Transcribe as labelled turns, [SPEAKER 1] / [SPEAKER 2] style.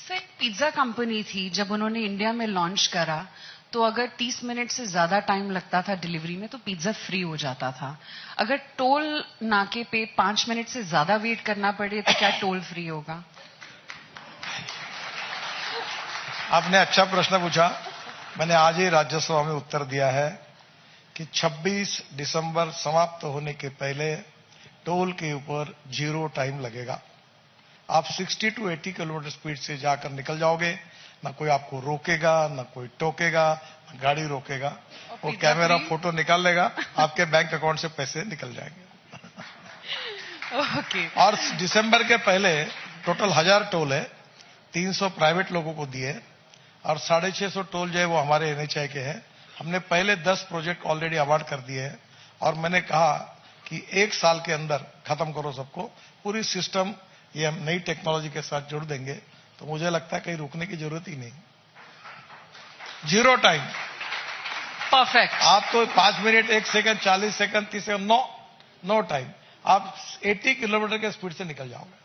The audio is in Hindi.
[SPEAKER 1] सर पिज्जा कंपनी थी, जब उन्होंने इंडिया में लॉन्च करा तो अगर 30 मिनट से ज्यादा टाइम लगता था डिलीवरी में तो पिज्जा फ्री हो जाता था। अगर टोल नाके पे 5 मिनट से ज्यादा वेट करना पड़े तो क्या टोल फ्री होगा?
[SPEAKER 2] आपने अच्छा प्रश्न पूछा। मैंने आज ही राज्यसभा में उत्तर दिया है कि 26 दिसंबर समाप्त होने के पहले टोल के ऊपर 0 टाइम लगेगा। आप 60 to 80 किलोमीटर स्पीड से जाकर निकल जाओगे, ना कोई आपको रोकेगा, ना कोई टोकेगा, ना गाड़ी रोकेगा। वो कैमरा फोटो निकाल लेगा, आपके बैंक अकाउंट से पैसे निकल जाएंगे।
[SPEAKER 1] ओके।
[SPEAKER 2] और दिसंबर के पहले टोटल 1000 टोल है, 300 प्राइवेट लोगों को दिए और 650 टोल जो है वो हमारे NHAI के हैं। हमने पहले 10 प्रोजेक्ट ऑलरेडी अवार्ड कर दिए हैं और मैंने कहा कि 1 साल के अंदर खत्म करो सबको। पूरी सिस्टम ये हम नई टेक्नोलॉजी के साथ जोड़ देंगे तो मुझे लगता है कहीं रुकने की जरूरत ही नहीं। 0 टाइम।
[SPEAKER 1] परफेक्ट।
[SPEAKER 2] आप तो 5 minute, 1 second, 40 second, 30 second, no time. आप 80 किलोमीटर के स्पीड से निकल जाओगे।